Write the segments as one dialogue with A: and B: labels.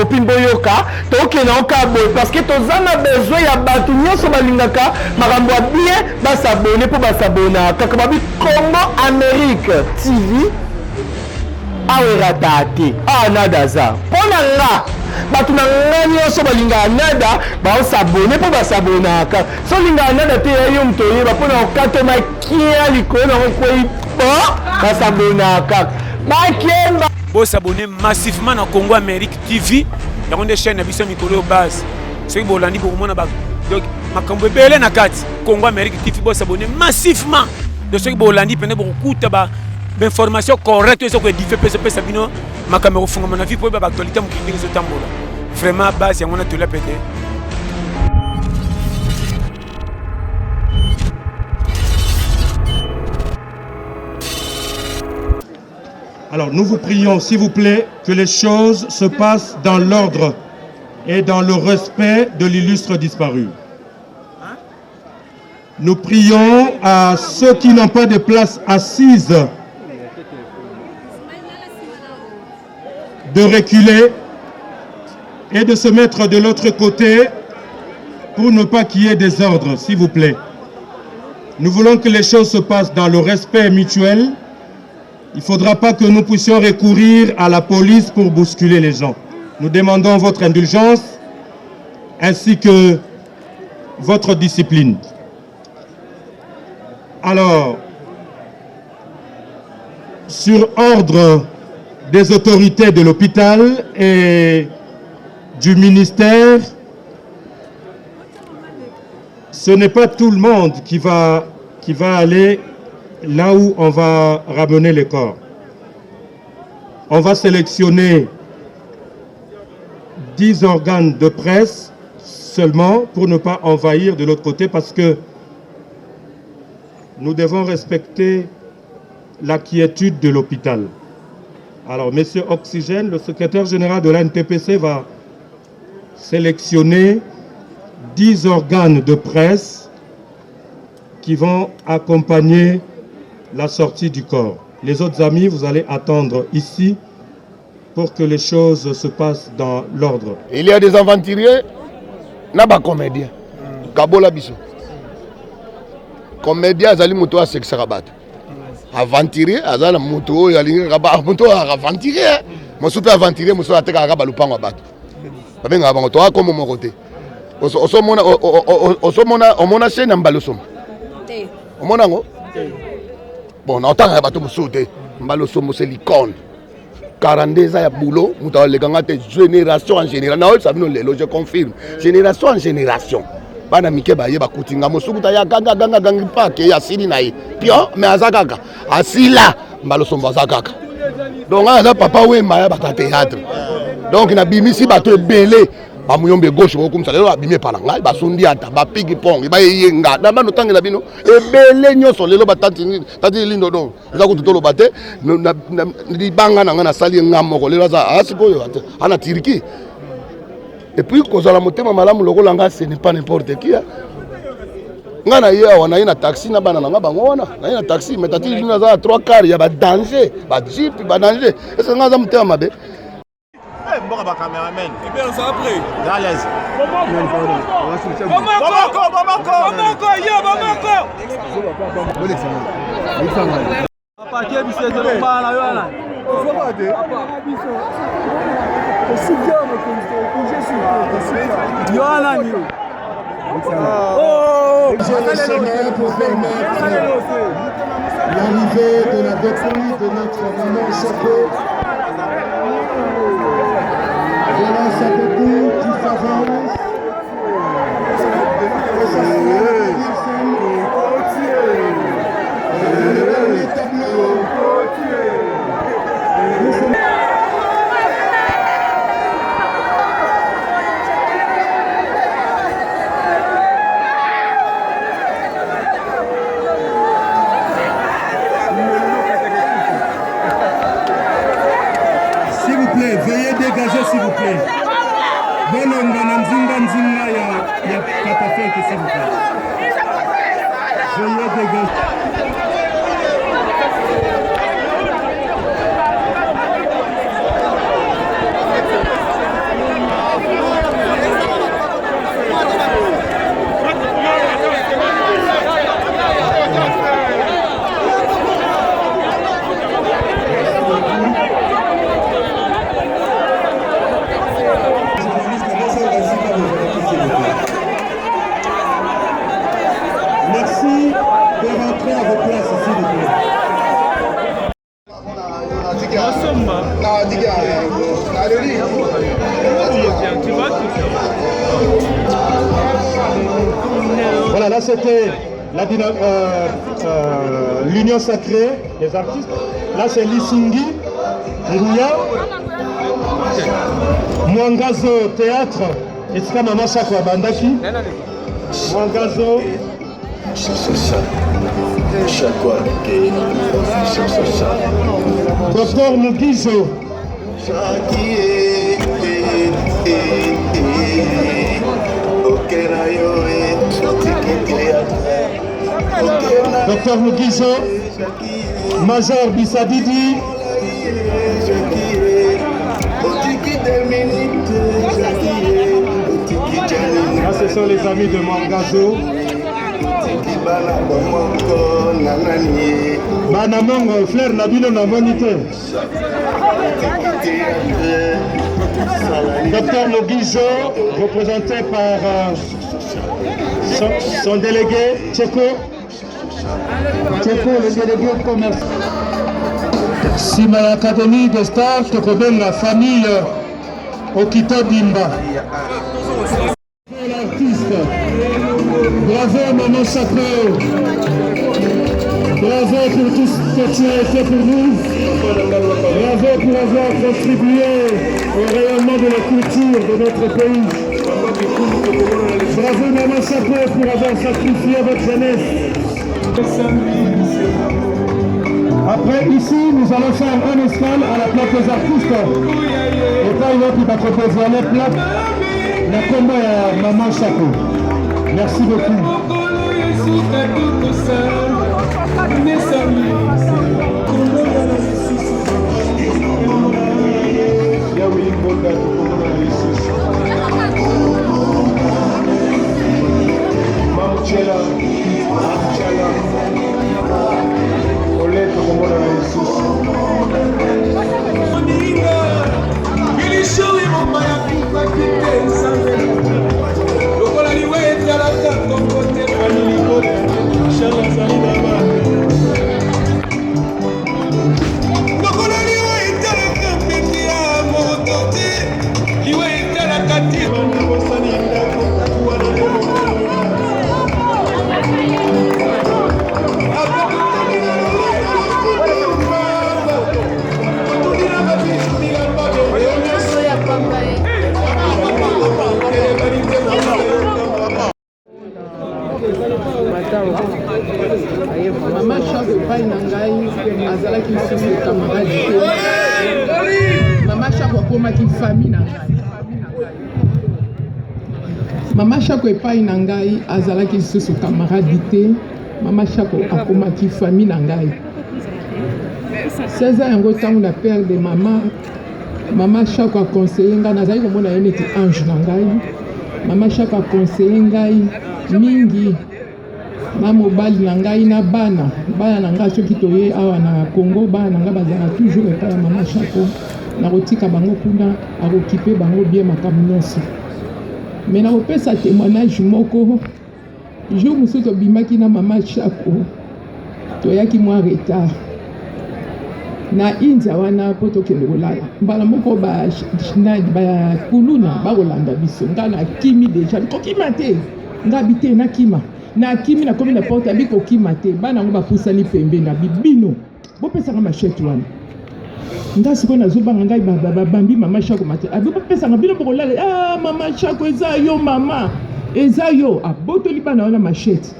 A: copine boyoka toke na okabo parce que tozana besoin ya batu nyonso balingaka makambo bien basabone po basabona kaka babi Congo Amérique TV awera te nada za pona nga batu na nga nyonso balingaka nada baosabone po basabonaka so lingaka nada te yo moto oyeba mpona okatoma kia likolo nango kwei po basabonaka bakemba
B: bosabone massivement na Congo Amérique TV yango nde chaîne na biso mikolo yo base soki bolandi bokomona donc makambo ebele na kati Congo Amérique TV bosabone massivement de soki bolandi pene bokokuta information correcte so ko dife pesa bino makambo kofunga na vie po ba actualité mokindi zo tambola vraiment base yango na tola pété.
C: Alors nous vous prions, s'il vous plaît, que les choses se passent dans l'ordre et dans le respect de l'illustre disparu. Nous prions à ceux qui n'ont pas de place assise de reculer et de se mettre de l'autre côté pour ne pas qu'il y ait des ordres, s'il vous plaît. Nous voulons que les choses se passent dans le respect mutuel. Il ne faudra pas que nous puissions recourir à la police pour bousculer les gens. Nous demandons votre indulgence ainsi que votre discipline. Alors, sur ordre des autorités de l'hôpital et du ministère, ce n'est pas tout le monde qui va aller là où on va ramener les corps. On va sélectionner 10 organes de presse seulement pour ne pas envahir de l'autre côté parce que nous devons respecter la quiétude de l'hôpital. Alors, Monsieur Oxygène, le secrétaire général de l'ANTPC va sélectionner 10 organes de presse qui vont accompagner la sortie du corps. Les autres amis, vous allez attendre ici pour que les choses se passent dans l'ordre.
D: Il y a des aventuriers, naba comédien. Kabola biso. Comédien azali moto a sexe rabat. Aventurier azala moto yalinga rabat moto aventurier. Mo super aventurier mo so ateka rabat lupango bat. Babenga bango to comme mon côté. Omona chaîne mbalosom. Omona ngo? Bon, on entend bateau sauter. Mbalosom c'est l'icône. 42 ans ya boulot, muta le ganga te génération en génération. Ça nous le je confirme. Génération en génération. Bana mike ba yeba kutinga mosukuta ya ganga pa ke ya sili na ye. Pio mais azakaka. Asila mbalosom bazakaka. Donc là papa we maya ba théâtre. Donc na bimisi bateau belé. Ba muyombe gauche ko comme ça lelo abimé palanga ba sondi ata ba pigi pong ba yenga na ba no tangela bino ebele nyoso lelo ba tati lindo do za ko tutolo bate di banga na ngana sali ngamo ko lelo za asikoyo ana tiriki et puis ko zala motema malamu lokola nga ce n'est pas n'importe qui ngana ye wana ina taxi na bana nga bango wana na ina taxi metati lino za 3 quarts ya ba danger ba jeep ba danger est ce nga za motema mabe.
E: Bon, bah, caméraman.
F: Eh bien, ça après.
E: À l'aise.
C: L'arrivée de la dépouille de notre maman Chapeau. Voilà sa beaucoup qui s'avance. Le dernier tableau. S'il vous plaît, veuillez dégager, s'il vous plaît. Bon, on va nzinga ya katafel, s'il vous plaît. Veuillez dégager. Voilà, là c'était l'union sacrée des artistes. Là c'est Lisingi, Nguya, Mwangazo Théâtre, et c'est Mama Sakwa Bandaki. Mwangazo. Docteur Mugizo. Docteur Mugizo, Major Bissadidi, là ce sont les amis de Mwangazo. Banamongo, Fleur Nabino Namonité. Docteur Mugizo, représenté par son délégué, Tcheko, le délégué de commerce. Sima l'Académie des Stars, je connais la famille Okito Bimba. L'artiste, bravo Maman Chapeau, bravo pour tout ce que tu as fait pour nous, bravo pour avoir contribué au rayonnement de la culture de notre pays. Bravo Maman Chapeau pour avoir sacrifié votre jeunesse. Après ici, nous allons faire un escale à la plaque des artistes. Et pas une autre qui va proposer la plaque, la combat à Maman Chapeau. Merci beaucoup.
F: Maman Chapeau epai na ngai azalaki lisusu camarade te. Maman Chapeau akomaki famille na ngai. Maman Chapeau epai na ngai azalaki lisusu camarade te. Maman Chapeau akomaki famille na ngai. 16 ans yango ntango na père de Maman Chapeau aconseille ngai nazali komona ye neti ange na ngai. Maman Chapeau aconseille ngai mingi na mobali na ngai na bana na ngai soki toye awa na Congo, bana na ngai bazala toujours epai ya Maman Chapeau na kotika bango kuna akokipe bango bien makambo nyonso. Mais na kopesa témoignage moko jour mosusu tobimaki na Maman Chapeau toyaki mwa retard na India wana po tokende kolala mbala moko bakuluna bakolanda biso ngai na kimi deja kokima te ngai bite na kima na kimi na komi na porte abi kokima te bana ngo bapusani pembe na bibino bopesanga machete wana ngai sikoyo nazobanga ngai babambi Maman Chapeau mate abi bopesanga bino bokolala ah Maman Chapeau eza yo mama eza yo abotoli bana wana machete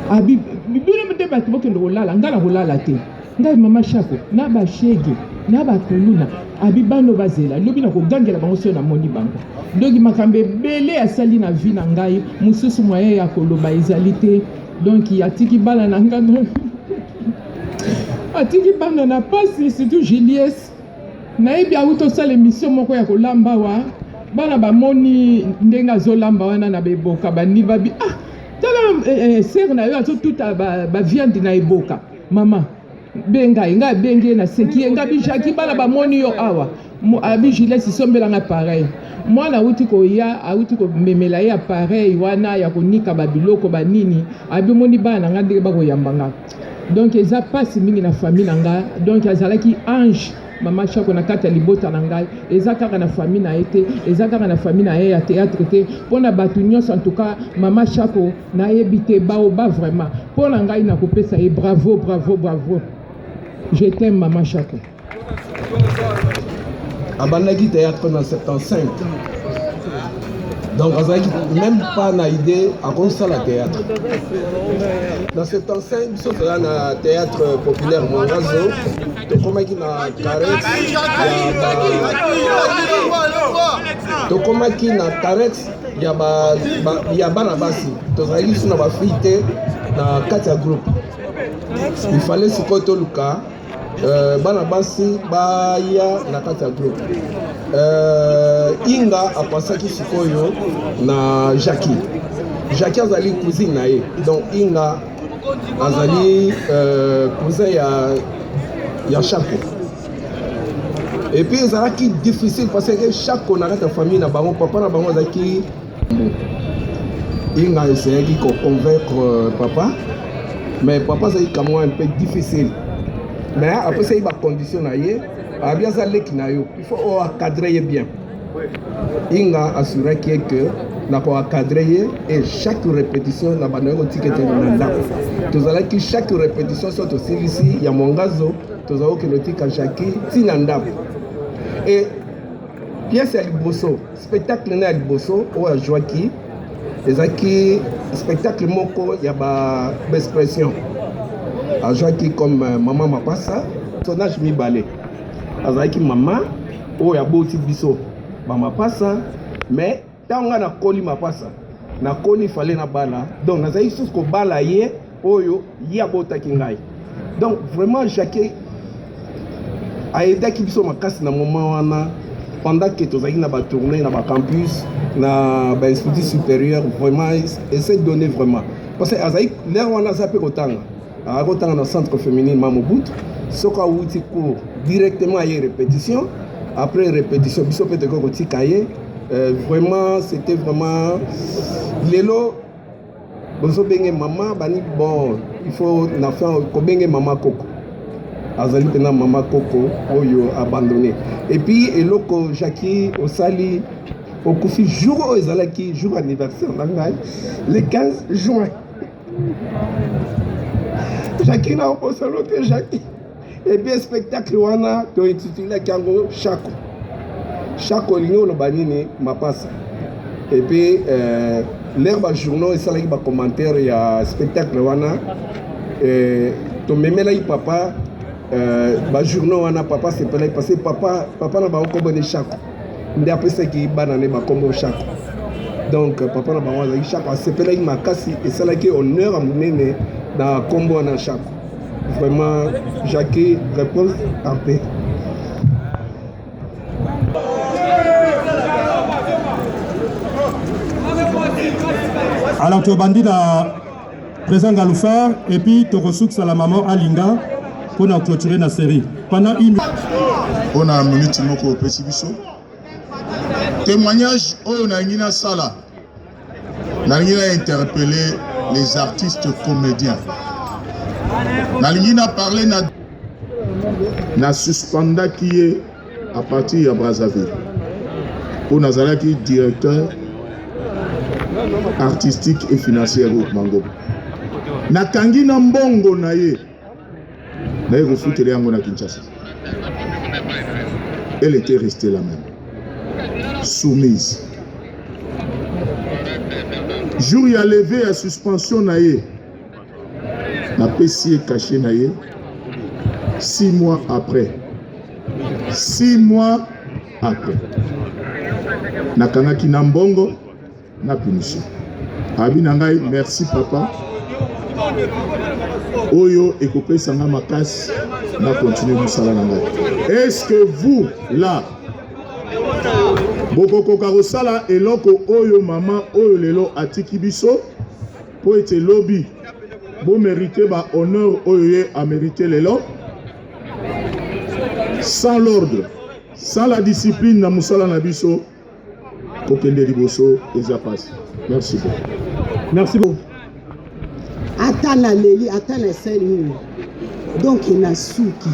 F: abi bino mte bato bokende kolala ngai na kolala te ngai Maman Chapeau na bashege na bakuluna abi bano bazela lobi na kogangela bango so na moni bango donc makambe belé asali na vie na ngai mususu moye ya koloba ezali te donc atiki bana na ngai atiki bana na pasi surtout Julius na yebi auto sala émission moko ya kolamba wa bana bamoni ndenga azolamba wana na beboka bani babi ah tala sœur na yo azo tuta ba viande na eboka mama benga inga benge na seki nga bijaki bana bamoni yo awa abi Julius sombelanga pareil mwana uti ko ya auti ko memela ya pareil wana ya konika babiloko banini abi moni bana nga ndenge bako yambanga donc eza pasi mingi na famille nanga donc azalaki ange mama Chako na kati ya libota na ngai eza kaka na famille na été eza kaka na famille na ye ya théâtre te pona batu nyonso en tout cas mama Chako na yebite bao ba vraiment pona ngai na kopesa ye bravo bravo bravo je t'aime mama Chako.
A: Abandaki théâtre dans 75. Donc, même pas na idée à quoi ça la théâtre. Dans 75, nous sommes dans le théâtre populaire Mongazo. Tu comme qui na Carex, tu comme qui na Carex, il y a Banabasi. Tu as dit que tu as fait dans 4 groupes. Il fallait se côté le cas. Banabasi baya na kati ya groupe Inga apasaki sikoyo na Jackie azali cousine na ye donc Inga azali cousin ya Chako et puis ezalaki difficile parce que Chako na kati ya famille na bango papa na bango azalaki Inga essayaki ko convaincre papa mais papa azali comme un peu difficile. Mais après ça, il va conditionner. Il faut encadrer bien. Il a assuré que nous avons encadré et chaque répétition, nous avons un ticket de l'endroit. Chaque répétition, soit aussi ici, il y a mon gazo, nous avons que le ticket chaque tinanda. Et pièce à Liboso, spectacle à Liboso, ou à Joaquin, et spectacle moko, il y a des expressions. A Joaquin comme maman Mapassa, personnage mi balé. Azaki maman, oh ya boti biso, maman Mapassa, mais tant on a koli Mapassa, na koli fallait na bala. Donc nazaki sous ko bala ye, oh yo ya bota kingai. Donc vraiment Jacques a aidé qui biso makasi na moment wana pendant que tozaki na ba tourner na ba campus, na ba institut supérieur, vraiment essayer de donner vraiment. Parce que azaki l'air wana zape kotanga. Dans le centre féminin Mamobout, ce qu'on a dit cours directement à répétition. Après répétition, vraiment, c'était vraiment l'élo. Maman, bon, il faut faire maman coco. Azali tena maman coco, oyo abandonné. Et puis, eloko Jackie Osali, au Kofi jour où ezalaki jour anniversaire, le 15 juin. Jackie n'a pas solo que Jackie. Et bien, spectacle, on a intitulé Kango Chako. Chako, l'union, le banini, ma passe. Et puis, l'herbe journaux, et ça, il y a un commentaire, il y a un spectacle, on a. Ton mémé là, papa, journaux, on a papa, c'est pas là, parce que papa n'a pas encore bonné Chako. Mais après, c'est qu'il y a un combo Chako. Donc, papa n'a pas bonné Chako. C'est pas là, il m'a cassé, et ça, là, il y a honneur à mon aîné. Dans le combo en Chako. Vraiment, Jackie répond en paix.
C: Alors, tu as bandit la président Galoufar et puis tu ressources à la maman Alinga pour nous clôturer la série. Pendant une minute.
G: On a une minute au petit biso. Témoignage, on a une sala. On a interpellé les artistes comédiens. Nalingina parlé na suspenda qui est à partir de Brazzaville. Pour Nazala qui est directeur artistique et financier au Mango. Na kangina mbongo na ye. Na ye refutele yango na Kinshasa. Elle était restée la même. Soumise. Jour il a levé à suspension naïe. La PC est cachée naïe. 6 mois après. 6 mois après. Nakangaki Nambongo na punition. Abi nangai merci papa. Oyo ekopé sanga makasi na continuer musala nangai. Est-ce que vous là Bokoko karosala eloko oyo mama oyo lelo atiki biso po ete lobby bo mériter ba honneur oyo a mérité lelo sans l'ordre sans la discipline na musala na biso kokende liboso eza passe. Merci beaucoup.
C: Merci beaucoup.
H: Atana leli atana seli donc il a souki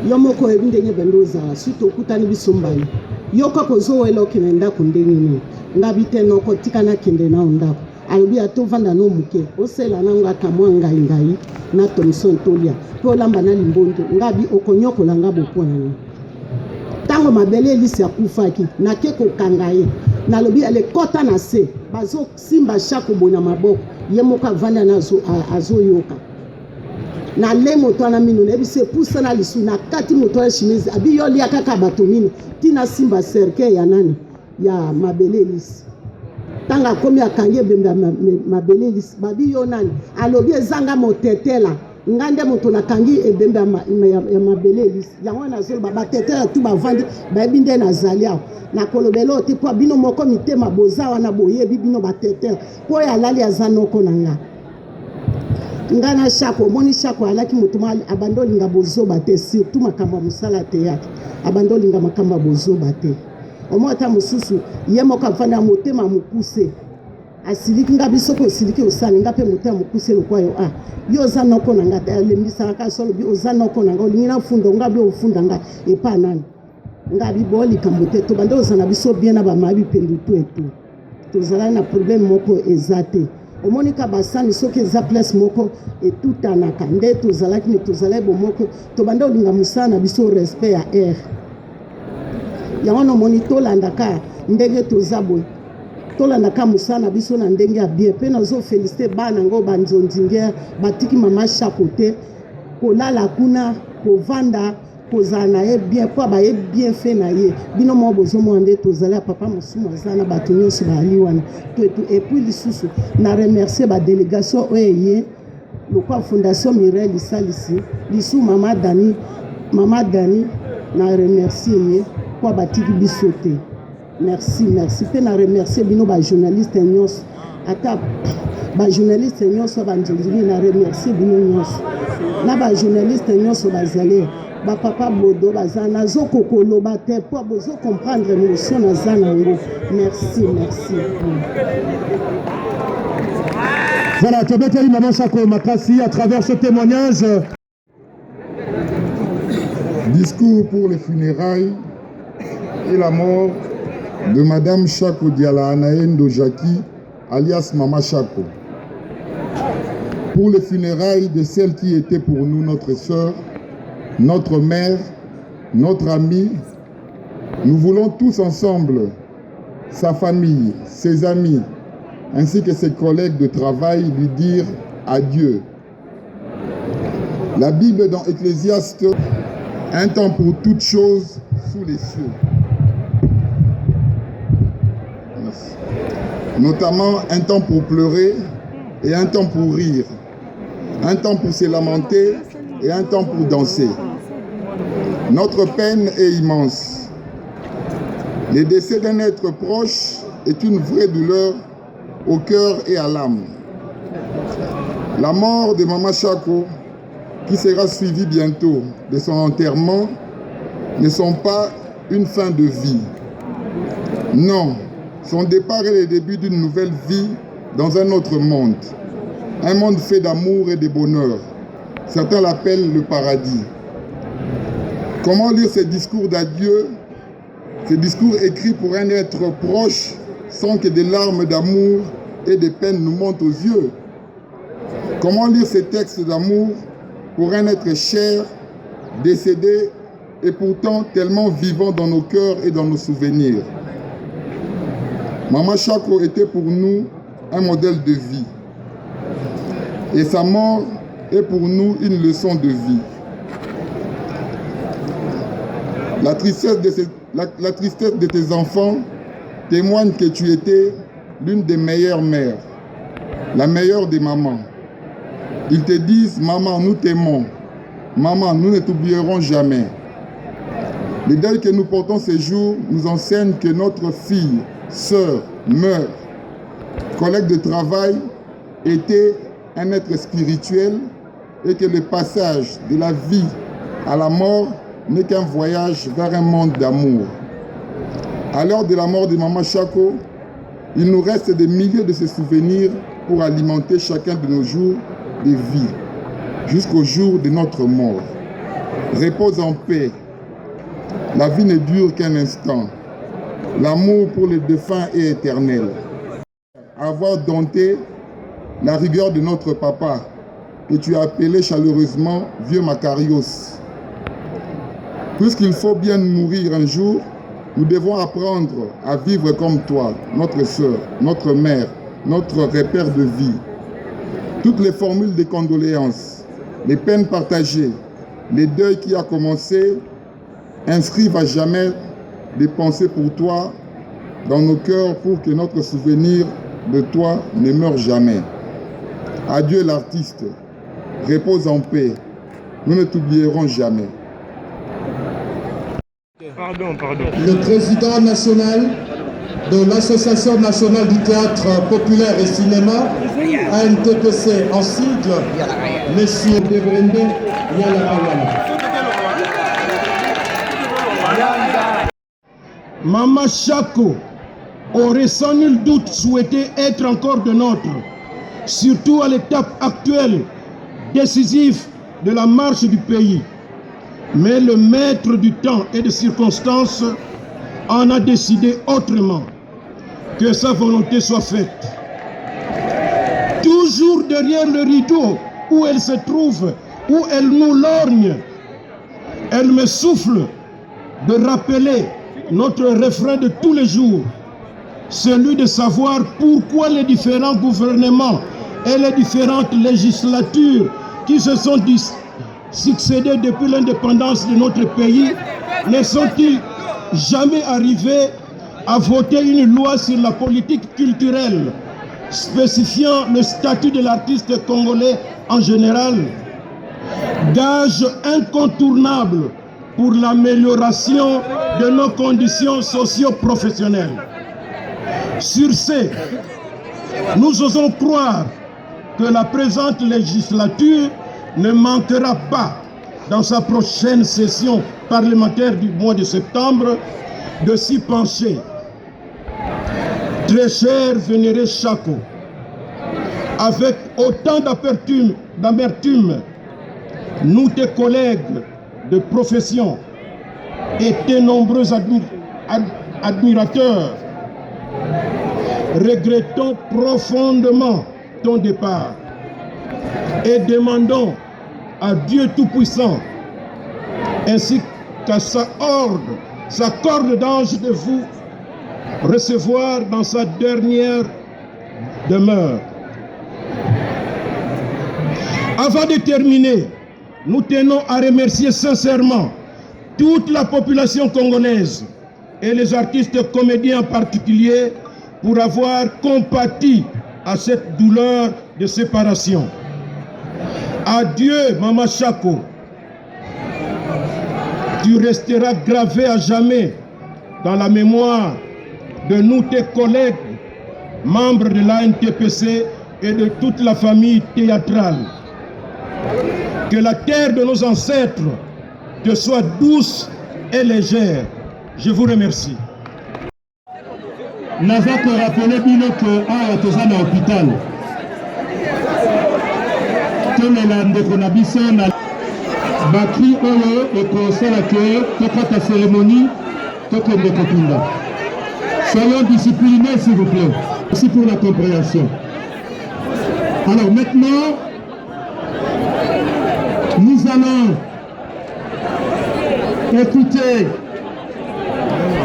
H: yo moko yebi ndenge bende ozala surtout okutani biso mbala yo kaka ozowela okende ndako ndenge nini ngabi te noko tika nakende nao ndako alobi atovanda no moke osela nango ata mwa ngai na Thomson tolia mpe olamba na limbondo ngabi okonyokola nga bopona nini ntango mabele elisi akufaki nake kokanga ye nalobi alekota na se bazosimba shako boye na maboko ye moko avanda na azoyoka na le moto wana mino na ebisi epusa na lisu na kati moto ya chemise abi yo lia kaka bato mino tina simba cercle ya nani ya mabele elisi tanga akomi akangi ebembe ya mabele elisi babi yo nani alobi ezanga motetela nga nde moto nakangi ebembe ya mabele elisi yango nazoloba batetela tu bavandi bayebi nde nazali awa nakolobela te mpo bino moko mitema boza wana boyebi bino batetela mpo oyo alali aza noko na nga ngana shako moni shako alaki mutuma abandolinga bozoba te surtout makambo musala te yake abandolinga makambo bozoba te omota mususu ye moka vana motema mukuse asiliki nga bisoko siliki osani nga pe motema mukuse lokwayo yo za noko na nga lembisa ka solo bi oza noko na nga olingina fundo nga bi ofunda nga epa nani nga bi boli kambote to bando ozana biso bien na ba mabi pendu to etu tozala na problème moko ezate omonika basani soki eza place moko etutanaka nde tozalaki ne tozala bomoko tobanda olinga mosala na biso respect ya air yango nomoni tolandaka ndenge toza boye tolandaka mosala na biso na ndenge ya bien mpe nazofelicite bana yango banzonzinge batiki mama shako te kolala kuna kovanda kozala na ye bien mpo baye bien fait na ye bino moko bozomona nde tozali ya papa mosumu aza na bato nyonso baali wana epuis lisusu na remercie badélégation oyo eye lokwa fondation Mirel isalisi lisu mama dani na remercie ye mpo batiki biso te merci mpe na remercie bino bajournaliste nyonso ata bajournaliste nyonso banzonzili na remercie bino nyonso na bajournaliste nyonso bazali papa bodo baza nazokokoloba te mpo bozokomprendre émotion naza nango merci
C: Voilà, tobeteli Maman Shako makasi à travers ce témoignage.
G: Discours pour les funérailles et la mort de Madame Shako Diala Anaendo Jackie, alias Mama Shako. Pour les funérailles de celle qui était pour nous notre sœur, notre mère, notre amie, nous voulons tous ensemble, sa famille, ses amis, ainsi que ses collègues de travail, lui dire adieu. La Bible dans Ecclésiaste, un temps pour toutes choses sous les cieux. Merci. Notamment un temps pour pleurer et un temps pour rire, un temps pour se lamenter et un temps pour danser. Notre peine est immense. Le décès d'un être proche est une vraie douleur au cœur et à l'âme. La mort de Mama Shako, qui sera suivie bientôt de son enterrement, ne sont pas une fin de vie. Non, son départ est le début d'une nouvelle vie dans un autre monde. Un monde fait d'amour et de bonheur. Certains l'appellent le paradis. Comment lire ces discours d'adieu, ces discours écrits pour un être proche, sans que des larmes d'amour et de peine nous montent aux yeux? Comment lire ces textes d'amour pour un être cher, décédé et pourtant tellement vivant dans nos cœurs et dans nos souvenirs? Mama Shako était pour nous un modèle de vie. Et sa mort est pour nous une leçon de vie. La tristesse de tes enfants témoigne que tu étais l'une des meilleures mères, la meilleure des mamans. Ils te disent, maman, nous t'aimons. Maman, nous ne t'oublierons jamais. Le deuil que nous portons ces jours nous enseigne que notre fille, sœur, meurt. Collègue de travail était un être spirituel et que le passage de la vie à la mort n'est qu'un voyage vers un monde d'amour. À l'heure de la mort de Mama Shako, il nous reste des milliers de ces souvenirs pour alimenter chacun de nos jours de vie, jusqu'au jour de notre mort. repose en paix. La vie ne dure qu'un instant. L'amour pour les défunts est éternel. Avoir dompté la rigueur de notre papa, que tu as appelé chaleureusement Vieux Macarios. Puisqu'il faut bien mourir un jour, nous devons apprendre à vivre comme toi, notre sœur, notre mère, notre repère de vie. Toutes les formules de condoléances, les peines partagées, les deuils qui a commencé, inscrivent à jamais des pensées pour toi dans nos cœurs pour que notre souvenir de toi ne meure jamais. Adieu l'artiste, repose en paix, nous ne t'oublierons jamais.
E: Pardon.
G: Le président national de l'Association nationale du théâtre populaire et cinéma, ANTPC en sigle, Monsieur Debrende Yalakawala. Mama Chako aurait sans nul doute souhaité être encore de nôtre, surtout à l'étape actuelle décisive de la marche du pays. Mais le maître du temps et des circonstances en a décidé autrement. Que sa volonté soit faite. Toujours derrière le rideau où elle se trouve, où elle nous lorgne, elle me souffle de rappeler notre refrain de tous les jours, celui de savoir pourquoi les différents gouvernements et les différentes législatures qui se sont succédées depuis l'indépendance de notre pays ne sont-ils jamais arrivés à voter une loi sur la politique culturelle spécifiant le statut de l'artiste congolais en général, gage incontournable pour l'amélioration de nos conditions socio-professionnelles. Sur ce, nous osons croire que la présente législature ne manquera pas, dans sa prochaine session parlementaire du mois de septembre, de s'y pencher. Très cher vénéré Chako, avec autant d'amertume, nous, tes collègues de profession et tes nombreux admirateurs, regrettons profondément ton départ et demandons à Dieu Tout-Puissant ainsi qu'à sa corde d'ange de vous recevoir dans sa dernière demeure. Avant de terminer, nous tenons à remercier sincèrement toute la population congolaise et les artistes comédiens en particulier pour avoir compati à cette douleur de séparation. Adieu, Mama Chako. Tu resteras gravé à jamais dans la mémoire de nous, tes collègues, membres de l'ANTPC et de toute la famille théâtrale. Que la terre de nos ancêtres te soit douce et légère. Je vous remercie.
C: Naza ko rappeler bino que awa toza na hôpital. Tolela ndeko na biso na bakri oyo ekosala ke tokata cérémonie tokende kotinda. Soyons disciplinés s'il vous plaît. Merci pour la compréhension. Alors maintenant, nous allons écouter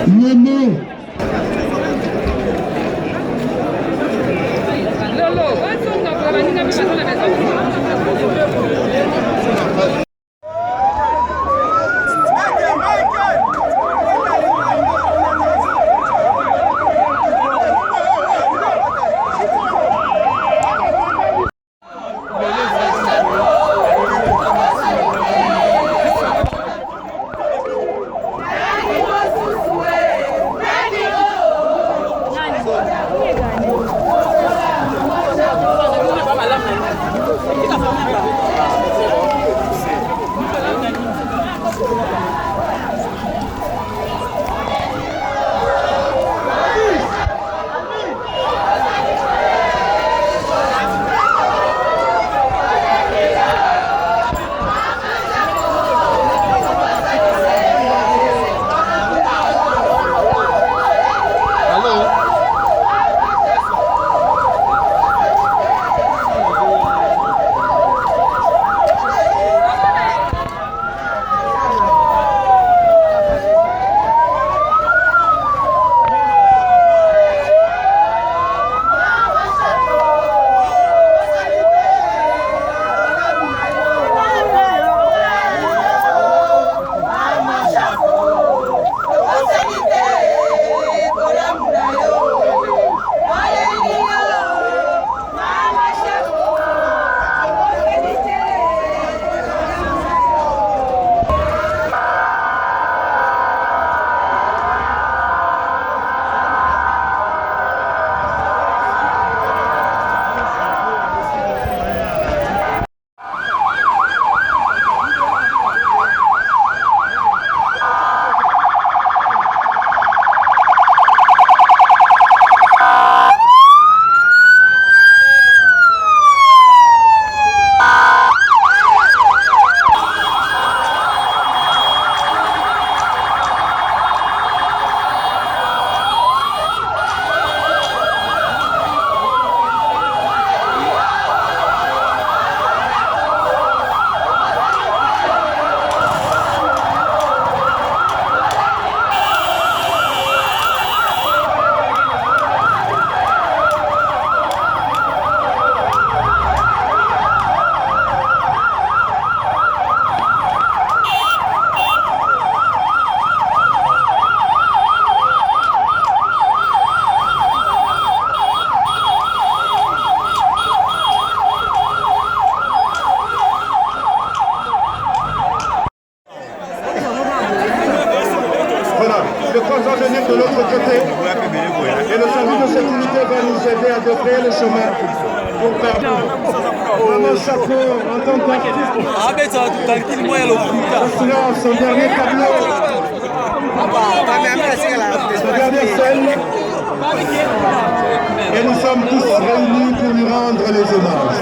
C: le mot Voilà, le corps va venir de l'autre côté. Et le service de sécurité va nous aider à défrayer le chemin pour perdre. Maman Chapeau, en tant qu'artiste, son dernier tableau, son dernier scène. Et nous sommes tous réunis pour lui rendre les hommages.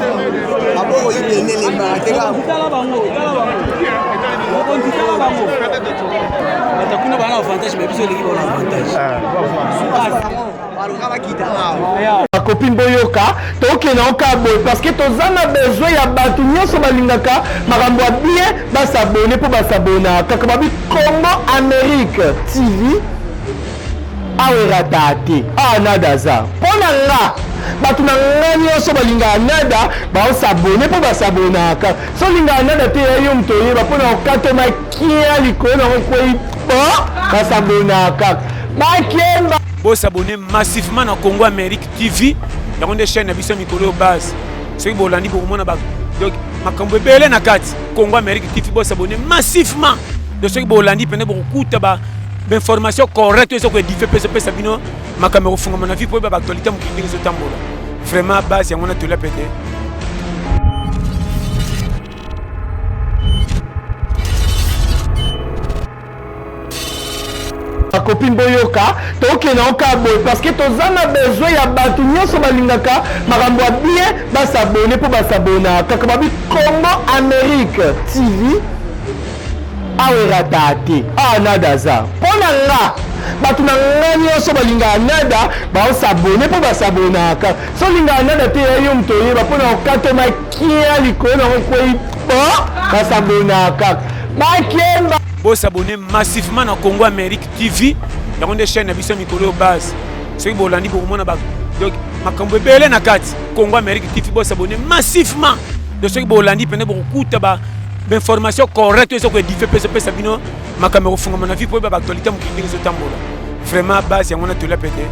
A: Copine boyoka tokena okabo parce que tozana besoin ya batu nyonso balingaka makambo ya bien basabone po basabona kaka babi Congo Amérique TV awerata te nadaza mpona nga bato na nga nyonso balingaka nada baosabone po basabonaka so lingaka nada te yo moto oyeba mpona okatoma kia likolo nango kwei po basabonaka bakemba
B: bosabone massivement na Congo Amérique TV yango nde chaîne na biso mikolo base soki bolandi bokomona donc makambo ebele na kati Congo Amérique TV bosabone massivement de soki bolandi pene bokokuta information correcte ezo koedife pesa bino makambo ekofungama na vie po yeba baactualité mokili ndenge ezotambola vraiment base yango natola pete
A: copine boyoka tokena okabo parce que tozana besoin ya batu nyonso balingaka makambo ya bien basabone po basabona kaka babi Congo Amérique TV awerata te nadaza mpona nga bato na nga nyonso balingaka nada baosabone po basabonaka so lingaka nada te yo moto oyeba mpona okatoma kia likolo nango kwei po basabonaka bakemba
B: bosabone massivement na Congo Amérique TV yango nde chaîne na biso mikolo base soki bolandi bokomona donc makambo ebele na kati Congo Amérique TV bosabone massivement de soki bolandi pene bokokuta information correcte ezo koedife pesa bino makambo ekofungama na vie po yeba baactualité mokili ndenge ezotambola vraiment base yango natola pete